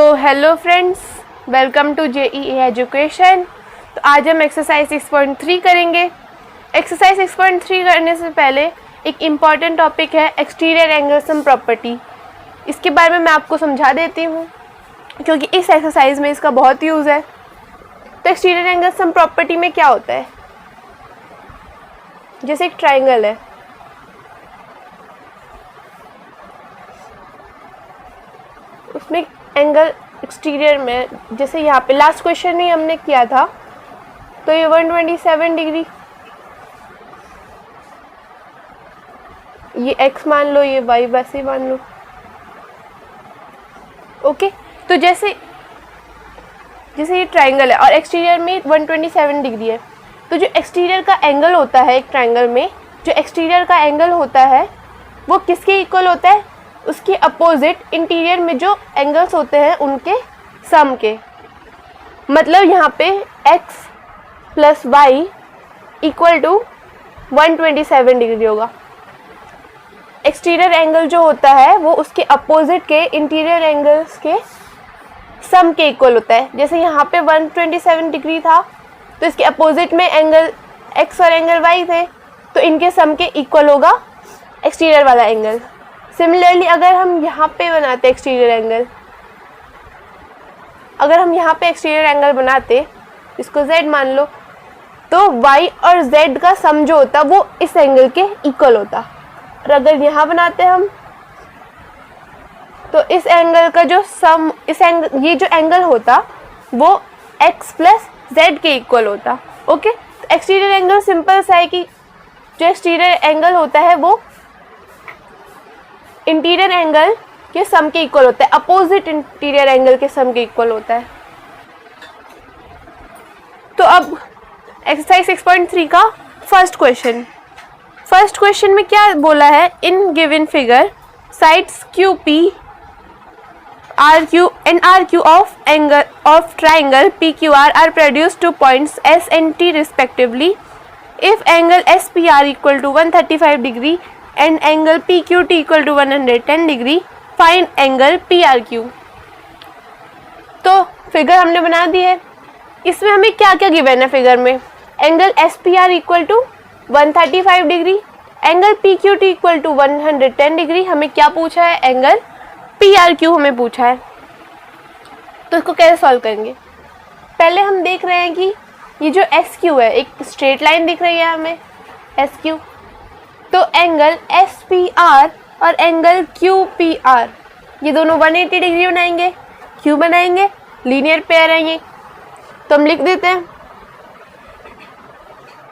तो hello friends, welcome to JEE education. तो आज हम एक्सरसाइज 6.3 करेंगे। एक्सरसाइज 6.3 करने से पहले एक इम्पॉर्टेंट टॉपिक है एक्सटीरियर एंगल सम प्रॉपर्टी। इसके बारे में मैं आपको समझा देती हूँ क्योंकि इस एक्सरसाइज में इसका बहुत यूज़ है। तो एक्सटीरियर एंगल सम प्रॉपर्टी में क्या होता है, जैसे एक ट्राइंगल है, उसमें एंगल एक्सटीरियर में, जैसे यहाँ पे लास्ट क्वेश्चन ही हमने किया था, तो ये 127 डिग्री, ये x मान लो, ये y वैसे मान लो। ओके, तो जैसे ये ट्राइंगल है और एक्सटीरियर में 127 डिग्री है, तो जो एक्सटीरियर का एंगल होता है एक ट्राइंगल में, जो एक्सटीरियर का एंगल होता है वो किसके इक्वल होता है, उसके अपोजिट इंटीरियर में जो एंगल्स होते हैं उनके सम के। मतलब यहाँ पे x plus Y equal to 127 degree होगा। एक्सटीरियर एंगल जो होता है वो उसके अपोजिट के इंटीरियर एंगल्स के सम के इक्वल होता है। जैसे यहाँ पे 127 डिग्री था तो इसके अपोजिट में एंगल x और एंगल y थे, तो इनके सम के इक्वल होगा एक्सटीरियर वाला एंगल। सिमिलरली अगर हम यहाँ पे बनाते एक्सटीरियर एंगल, इसको z मान लो, तो y और z का सम जो होता वो इस एंगल के इक्वल होता। और अगर यहाँ बनाते हम तो इस एंगल का जो सम, ये जो एंगल होता वो x प्लस z के इक्वल होता। ओके, तो एक्सटीरियर एंगल सिंपल सा है कि जो एक्सटीरियर एंगल होता है वो इंटीरियर एंगल के सम के इक्वल होता है, अपोजिट इंटीरियर एंगल के सम के इक्वल होता है। तो अब एक्सरसाइज 6.3 का फर्स्ट क्वेश्चन में क्या बोला है, in given figure sides QP RQ and RQ of triangle PQR are produced to points S and T respectively. If angle SPR equal to 135 degree and angle PQT equal to 110 degree, find angle PRQ। तो figure हमने बना दी है। इसमें हमें क्या क्या given है figure में, angle SPR equal to 135 degree, angle PQT equal to 110 degree. हमें क्या पूछा है, एंगल PRQ हमें पूछा है। तो इसको कैसे सॉल्व करेंगे, पहले हम देख रहे हैं कि ये जो SQ है, एक स्ट्रेट लाइन दिख रही है हमें SQ, तो एंगल SPR और एंगल QPR ये दोनों 180 डिग्री बनाएंगे। क्यों बनाएंगे, लीनियर पेयर है ये, तो हम लिख देते हैं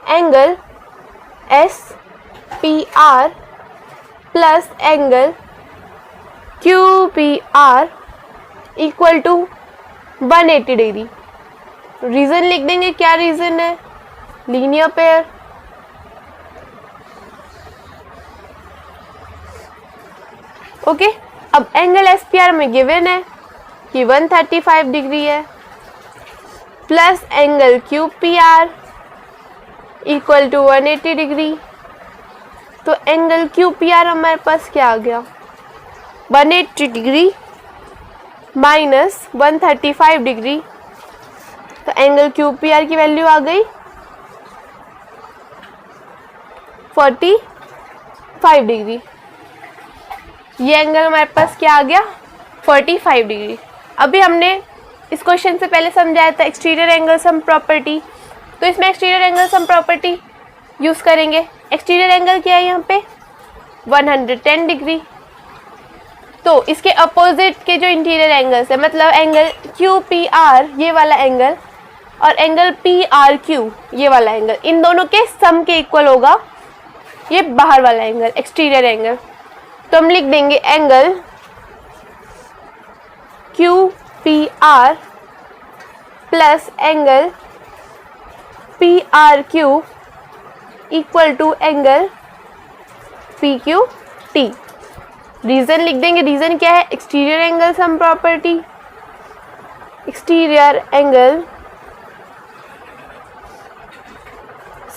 angle SPR plus angle QPR equal to 180 degree. Reason लिख देंगे, क्या रीज़न है, लीनियर पेयर। ओके, अब एंगल SPR में गिवन है कि 135 डिग्री है, plus angle QPR equal to 180 degree. तो एंगल QPR हमारे पास क्या आ गया, 180 डिग्री माइनस 135 डिग्री। तो एंगल QPR की वैल्यू आ गई 45 डिग्री। ये एंगल हमारे पास क्या आ गया, 45 डिग्री। अभी हमने इस क्वेश्चन से पहले समझाया था एक्सटीरियर एंगल सम प्रॉपर्टी, तो इसमें exterior angle sum property use करेंगे। एक्सटीरियर एंगल क्या है यहाँ पे, 110 डिग्री। तो इसके अपोजिट के जो इंटीरियर एंगल्स है, मतलब एंगल QPR ये वाला एंगल और एंगल PRQ ये वाला एंगल, इन दोनों के सम के इक्वल होगा ये बाहर वाला एंगल, एक्सटीरियर एंगल। तो हम लिख देंगे angle QPR plus angle PRQ equal to angle PQT। Reason लिख देंगे, रीज़न क्या है, exterior angle sum property, exterior angle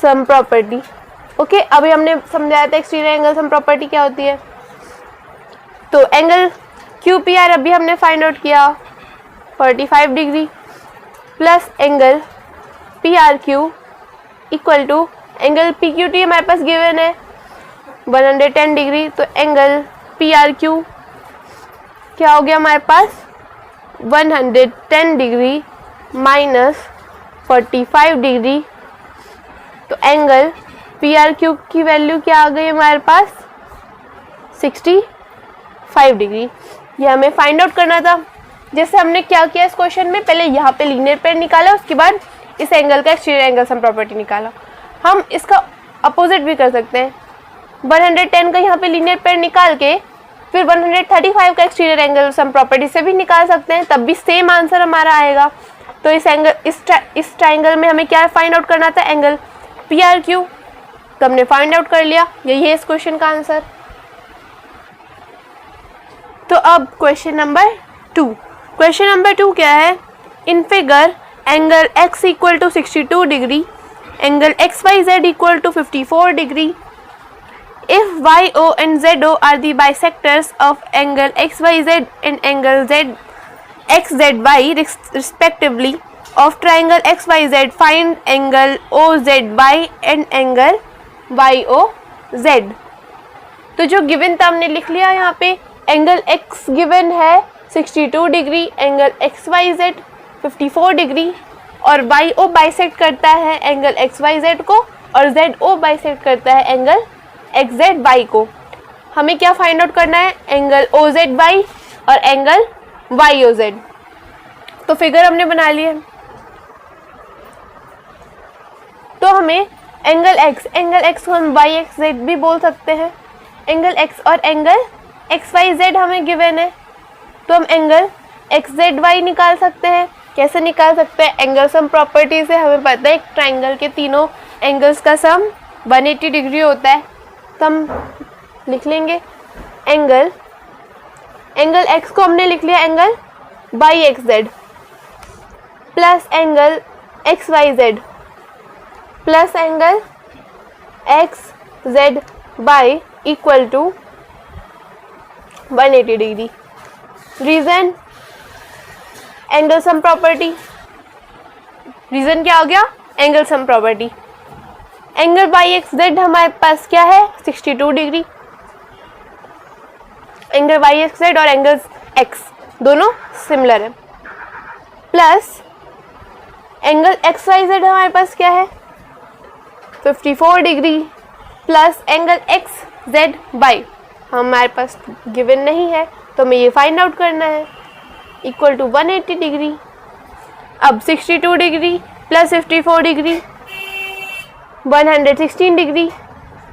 sum property. Okay, अभी हमने समझाया था एक्सटीरियर एंगल सम प्रॉपर्टी क्या होती है। तो एंगल QPR अभी हमने फाइंड आउट किया 45 degree plus angle PRQ equal to angle PQT हमारे पास गिवन है 110 डिग्री, तो एंगल PRQ क्या हो गया हमारे पास 110 डिग्री माइनस 45 डिग्री, तो एंगल PRQ की वैल्यू क्या आ गई हमारे पास 65 डिग्री। ये हमें फाइंड आउट करना था। जैसे हमने क्या किया इस क्वेश्चन में, पहले यहाँ पे लीनियर पेयर निकाला, उसके बाद इस एंगल का एक्सटीरियर एंगल सम प्रॉपर्टी निकाला। हम इसका अपोजिट भी कर सकते हैं, 110 का यहाँ पे लीनियर पेयर निकाल के फिर 135 का एक्सटीरियर एंगल सम प्रॉपर्टी से भी निकाल सकते हैं, तब भी सेम आंसर हमारा आएगा। तो इस ट्राइंगल में हमें क्या फाइंड आउट करना था, एंगल PRQ, तो हमने फाइंड आउट कर लिया। यही है इस क्वेश्चन का आंसर। तो अब क्वेश्चन नंबर 2। क्वेश्चन नंबर 2 क्या है, in figure angle x equal to 62 degree, angle XYZ equal to 54 degree. If YO and ZO are the bisectors of angle XYZ and angle XZY respectively of triangle XYZ, find angle OZY and angle YOZ। तो जो given था हमने लिख लिया यहाँ पे, angle X given है 62 degree, angle XYZ 54 degree, और YO बाइसेक्ट करता है एंगल XYZ को, और ZO बाइसेक्ट करता है एंगल XZY को। हमें क्या फाइंड आउट करना है, एंगल OZY और एंगल YOZ। तो फिगर हमने बना ली है। तो हमें एंगल X को हम YXZ भी बोल सकते हैं। एंगल X और एंगल XYZ हमें गिवन है, तो हम एंगल XZY निकाल सकते हैं। कैसे निकाल सकते हैं, एंगल सम प्रॉपर्टी से हमें पता है एक ट्राइंगल के तीनों एंगल्स का सम 180 डिग्री होता है। तो हम लिख लेंगे एंगल X को हमने लिख लिया angle YXZ plus angle XYZ plus angle XZY equal to 180 degree. Reason angle sum property, reason क्या हो गया, angle sum property. Angle YXZ हमारे पास क्या है 62 डिग्री, एंगल YXZ और एंगल X दोनों सिमिलर है, प्लस एंगल XYZ हमारे पास क्या है 54 डिग्री, प्लस एंगल XZY हमारे पास गिवन नहीं है, तो हमें ये फाइंड आउट करना है, इक्वल टू 180 डिग्री। अब 62 degree plus 54 degree 116 degree,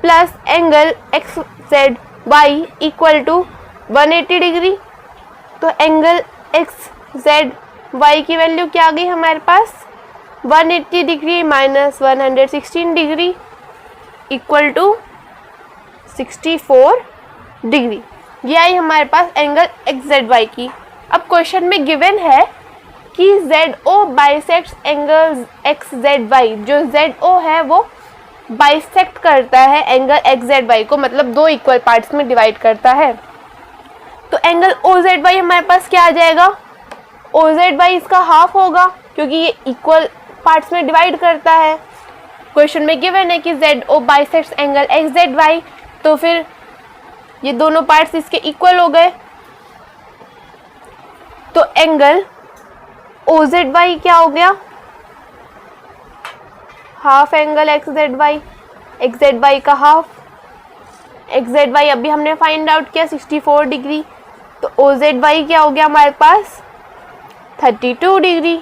plus angle XZY equal to 180 degree. तो एंगल XZY की वैल्यू क्या आ गई हमारे पास 180 degree minus 116 degree equal to 64 degree. ये आई हमारे पास एंगल XZY की। अब क्वेश्चन में गिवन है कि ZO बाइसेक्ट्स एंगल XZY, जो ZO है वो बाइसेक्ट करता है एंगल XZY को, मतलब दो इक्वल पार्ट्स में डिवाइड करता है। तो एंगल OZY हमारे पास क्या आ जाएगा, OZY इसका हाफ होगा क्योंकि ये इक्वल पार्ट्स में डिवाइड करता है। क्वेश्चन में गिवन है कि ZO बाइसेक्ट्स एंगल XZY, तो फिर ये दोनों पार्ट्स इसके इक्वल हो गए। तो एंगल OZY क्या हो गया, हाफ एंगल XZY का हाफ। XZY अभी हमने फाइंड आउट किया 64 डिग्री, तो OZY क्या हो गया हमारे पास 32 डिग्री।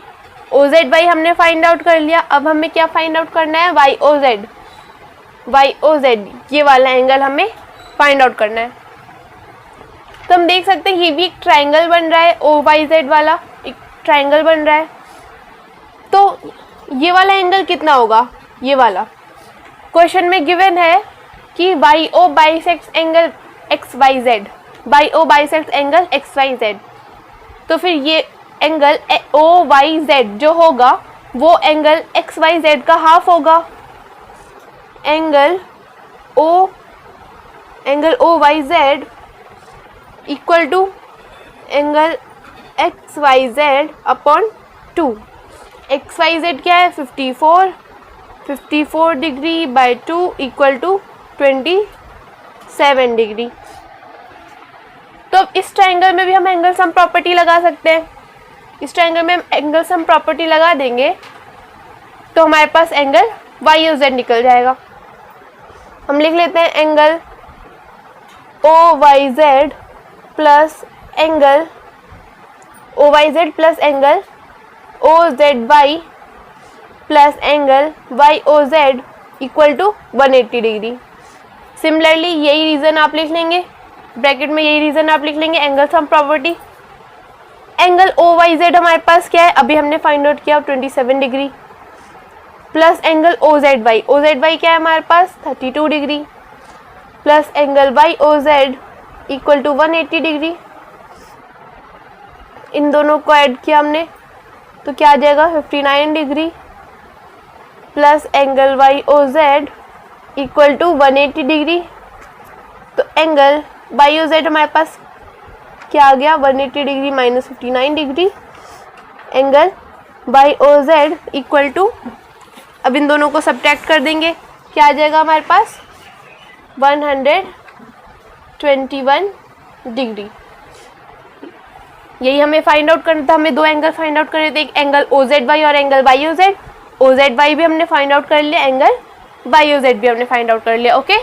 OZY हमने फाइंड आउट कर लिया। अब हमें क्या फाइंड आउट करना है, YOZ ये वाला एंगल हमें फाइंड आउट करना है। तो हम देख सकते हैं ये भी एक ट्राइंगल बन रहा है, OYZ वाला एक ट्राइंगल बन रहा है। तो ये वाला एंगल कितना होगा, ये वाला क्वेश्चन में गिवन है कि YO bisects angle XYZ, YO bisects angle XYZ। तो फिर ये एंगल OYZ जो होगा वो एंगल XYZ का हाफ होगा। Angle OYZ equal to angle X Y Z upon 2। X Y Z क्या है 54 degree by 2 equal to 27 degree. तो अब इस ट्राइंगल में भी हम एंगल सम प्रॉपर्टी लगा सकते हैं। इस ट्राइंगल में हम एंगल सम प्रॉपर्टी लगा देंगे तो हमारे पास एंगल वाई और जेड निकल जाएगा। हम लिख लेते हैं angle O Y Z plus angle O Y Z plus angle O Z Y plus angle Y O Z equal to 180 degree. Similarly यही रीजन आप लिख लेंगे, ब्रैकेट में यही रीजन आप लिख लेंगे angle sum property. Angle O Y Z हमारे पास क्या है, अभी हमने फाइंड आउट किया 27 degree, plus angle O Z Y क्या है हमारे पास 32 degree, plus angle Y O Z equal to 180 degree. इन दोनों को ऐड किया हमने तो क्या आ जाएगा 59 degree, plus angle Y O Z equal to 180 degree. तो एंगल वाई ओ जेड हमारे पास क्या आ गया 180 degree minus 59 degree. Angle Y O Z equal to, अब इन दोनों को सब्ट्रैक्ट कर देंगे, क्या आ जाएगा हमारे पास 121 डिग्री। यही हमें फाइंड आउट करना था, हमें दो एंगल फाइंड आउट करने थे, एक एंगल ओ जेड वाई और angle Y O Z. O Z Y भी हमने फाइंड आउट कर लिया, एंगल वाई ओ जेड भी हमने फाइंड आउट कर लिया। ओके।